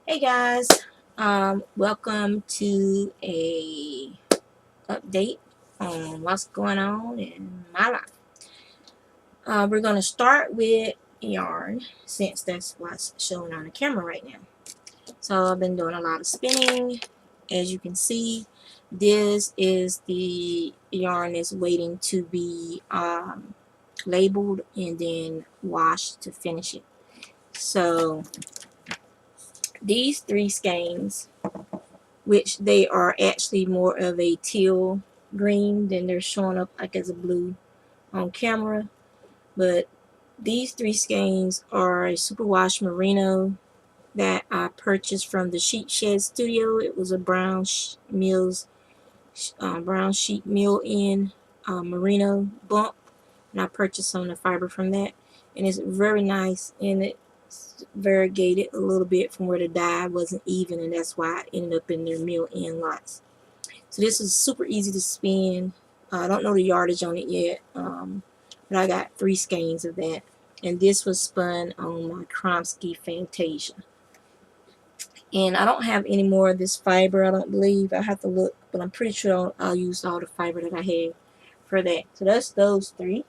Hey guys, welcome to a update on what's going on in my life. We're going to start with yarn since that's what's shown on the camera right now. So I've been doing a lot of spinning. As you can see, this is the yarn that's waiting to be labeled and then washed to finish it. So these three skeins, which they are actually more of a teal green than they're showing up like as a blue on camera. But these three skeins are a superwash merino that I purchased from the Sheet Shed Studio. It was a brown brown sheet mill in merino bump, and I purchased some of the fiber from that, and it's very nice, and it's variegated a little bit from where the dye wasn't even, and that's why I ended up in their mill in lots. So this is super easy to spin. I don't know the yardage on it yet, but I got 3 skeins of that, and this was spun on my Crochet Fantasia. And I don't have any more of this fiber, I don't believe. I have to look, but I'm pretty sure I'll use all the fiber that I had for that. So that's those 3.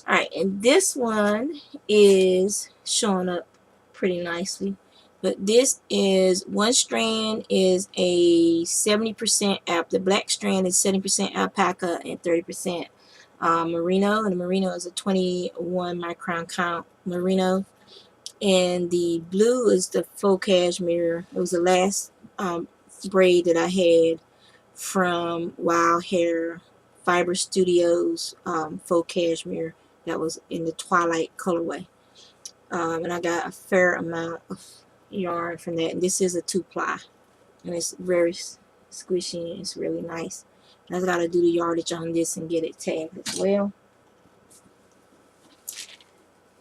Alright, and this one is showing up pretty nicely. But this is, one strand is a 70% the black strand is 70% alpaca and 30% merino. And the merino is a 21 micron count merino. And the blue is the faux cashmere. It was the last braid that I had from Wild Hair Fiber Studios faux cashmere that was in the twilight colorway. And I got a fair amount of yarn from that. And this is a 2-ply, and it's very squishy and it's really nice. And I got to do the yardage on this and get it tagged as well.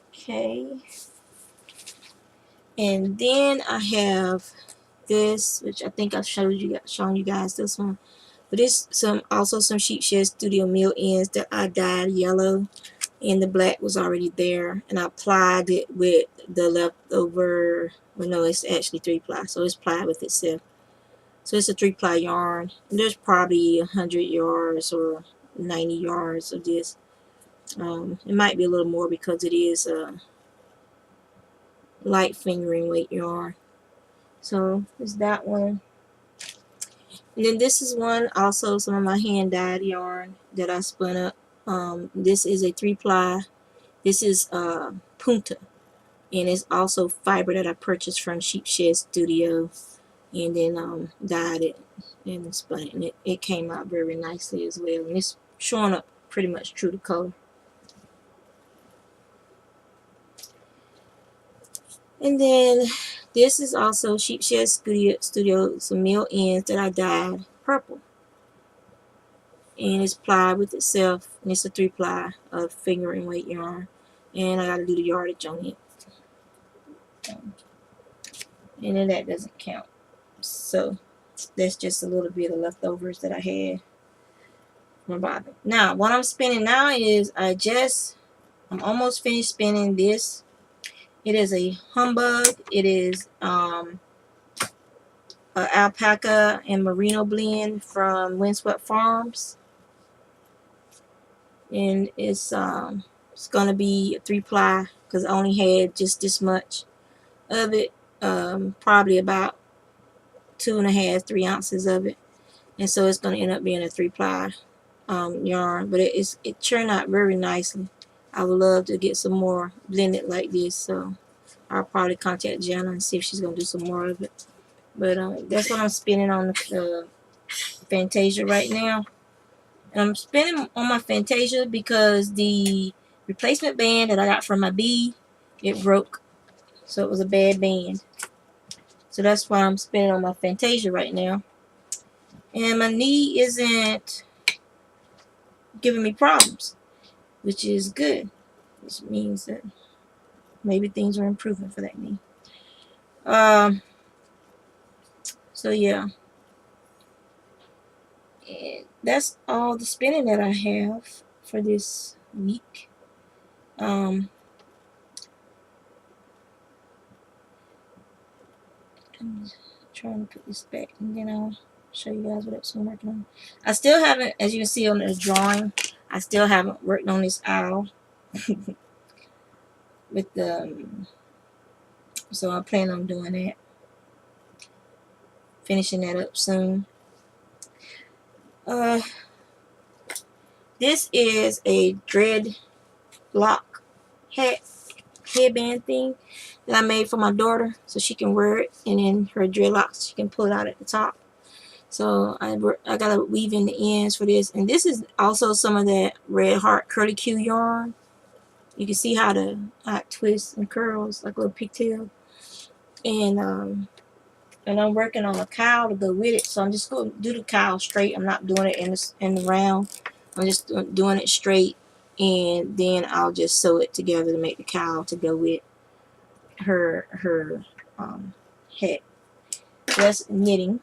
Okay. And then I have this, which I think I've shown you guys this one. But it's also some Sheet Shed Studio mill ends that I dyed yellow, and the black was already there, and I plied it with the leftover. Well, no, it's actually 3-ply, so it's plied with itself. So it's a 3-ply yarn, and there's probably 100 yards or 90 yards of this. It might be a little more because it is a light fingering weight yarn. So it's that one. And then this is one, also some of my hand dyed yarn that I spun up. This is a 3-ply. This is punta, and it's also fiber that I purchased from Sheet Shed Studio, and then dyed it and spun it, and it came out very nicely as well. And it's showing up pretty much true to color. And then this is also Sheet Shed Studio, some mill ends that I dyed purple. And it's plied with itself, and it's a 3-ply of fingering weight yarn, and I got to do the yardage on it, and then that doesn't count. So that's just a little bit of leftovers that I had from bobbin. Now what I'm spinning now is I'm almost finished spinning this. It is a humbug. It is alpaca and merino blend from Windswept Farms, and it's gonna be a 3-ply because I only had just this much of it, probably about 2.5, 3 ounces of it, and so it's gonna end up being a 3-ply yarn. But it turned out very nicely. I would love to get some more blended like this, so I'll probably contact Jana and see if she's gonna do some more of it. But that's what I'm spinning on the Fantasia right now. And I'm spinning on my Fantasia because the replacement band that I got from my bee, it broke. So it was a bad band. So that's why I'm spinning on my Fantasia right now. And my knee isn't giving me problems, which is good. Which means that maybe things are improving for that knee. So yeah. And that's all the spinning that I have for this week. I'm just trying to put this back, and then I'll show you guys what else I'm working on. I still haven't, as you can see on the drawing, I still haven't worked on this owl with the, so I plan on doing that, finishing that up soon. This is a dreadlock headband thing that I made for my daughter so she can wear it, and then her dreadlocks, she can pull it out at the top. So I gotta weave in the ends for this, and this is also some of that Red Heart Curly Q yarn. You can see how it twists and curls like a little pigtail, and I'm working on a cowl to go with it. So I'm just going to do the cowl straight. I'm not doing it in the round. I'm just doing it straight, and then I'll just sew it together to make the cowl to go with her head. That's knitting.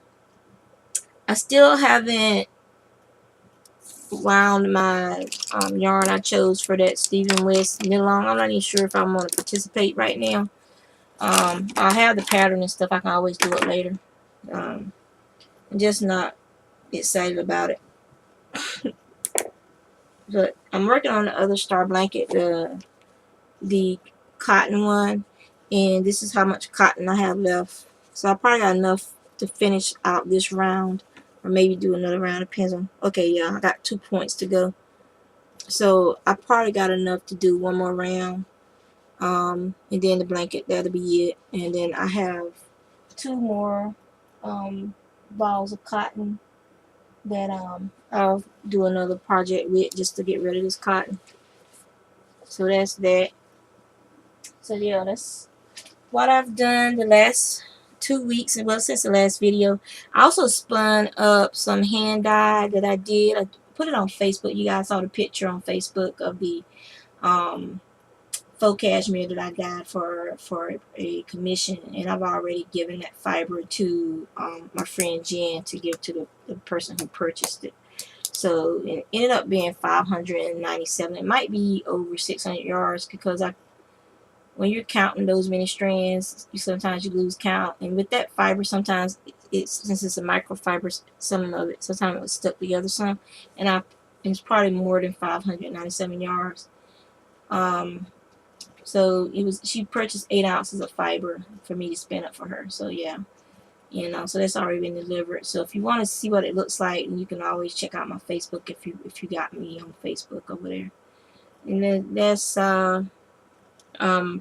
I still haven't wound my yarn I chose for that Stephen West knit along. I'm not even sure if I'm going to participate right now. I'll have the pattern and stuff. I can always do it later. I'm just not excited about it. But I'm working on the other star blanket, the cotton one, and this is how much cotton I have left. So I probably got enough to finish out this round, or maybe do another round. Depends on. Okay, yeah, I got 2 points to go, so I probably got enough to do one more round. And then the blanket, that'll be it. And then I have 2 more balls of cotton that I'll do another project with, just to get rid of this cotton. So that's that. So yeah, that's what I've done the last 2 weeks, well, since the last video. I also spun up some hand dye that I did. I put it on Facebook. You guys saw the picture on Facebook of the faux cashmere that I got for a commission, and I've already given that fiber to my friend Jen to give to the person who purchased it. So it ended up being 597. It might be over 600 yards, because when you're counting those many strands, sometimes you lose count. And with that fiber, sometimes since it's a microfiber, some of it sometimes it was stuck together some, and it's probably more than 597 yards. So she purchased 8 ounces of fiber for me to spin up for her. So yeah, so that's already been delivered. So if you want to see what it looks like, you can always check out my Facebook if you got me on Facebook over there. And then that's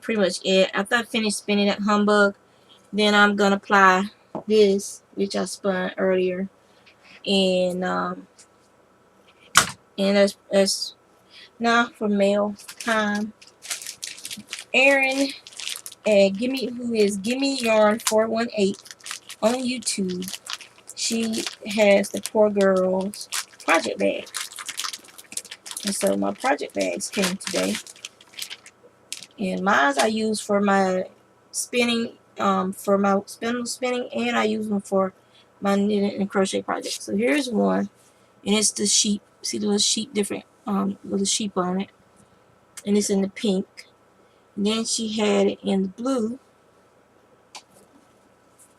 pretty much it. After I finish spinning that humbug, then I'm gonna apply this, which I spun earlier, and that's now for mail time. Erin, who is Gimme Yarn 418 on YouTube. She has the Poor Girls project bag, and so my project bags came today. And mine I use for my spinning, for my spindle spinning, and I use them for my knitting and crochet project. So here's one, and it's the sheep. See the little sheep, different little sheep on it, and it's in the pink. And then she had it in the blue,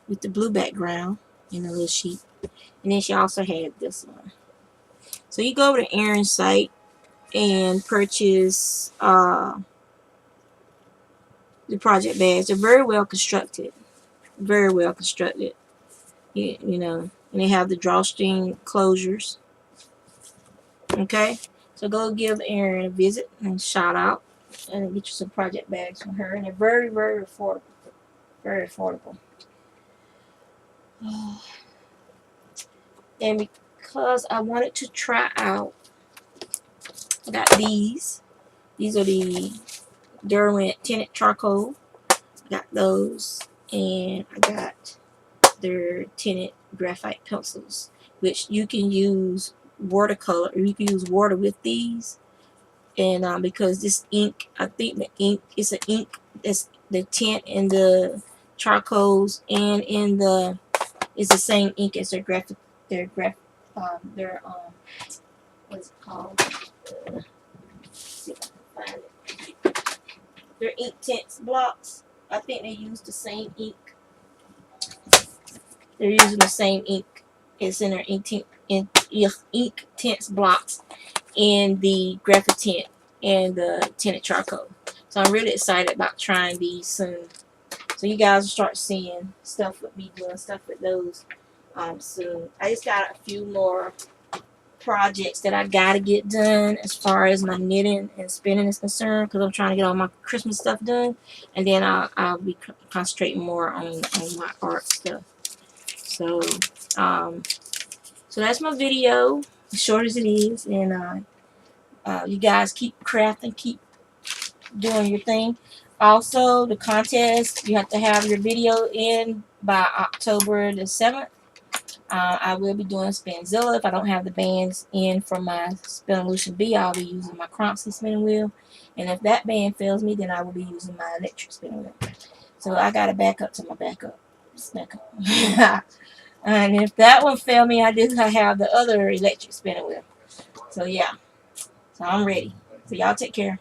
with the blue background and the little sheep. And then she also had this one. So you go over to Erin's site and purchase the project bags. They're very well constructed. Very well constructed. You know, and they have the drawstring closures. Okay, so go give Erin a visit and shout out, and get you some project bags from her. And they're very, very affordable. Very affordable. And because I wanted to try out, I got these. These are the Derwent tinted charcoal. I got those, and I got their tinted graphite pencils, which you can use watercolor, or you can use water with these. And because this ink, I think the ink is an ink that's the tint in the charcoals and in the it's the same ink as their what's it called? See if I can find it. Their ink tints blocks. I think they use the same ink. They're using the same ink. It's in their ink tints blocks and the graphic tint and the tinted charcoal. So I'm really excited about trying these soon. So you guys will start seeing stuff with me doing stuff with those soon. I just got a few more projects that I gotta get done as far as my knitting and spinning is concerned, because I'm trying to get all my Christmas stuff done, and then I'll be concentrating more on my art stuff. So so that's my video, as short as it is, and you guys keep crafting, keep doing your thing. Also, the contest, you have to have your video in by October the 7th. I will be doing Spinzilla. If I don't have the bands in for my Spinolution B, I'll be using my Crochet spinning wheel. And if that band fails me, then I will be using my electric spinning wheel. So I got to back up to my backup. And if that one failed me, I did have the other electric spinning wheel. So yeah, so I'm ready. So y'all take care.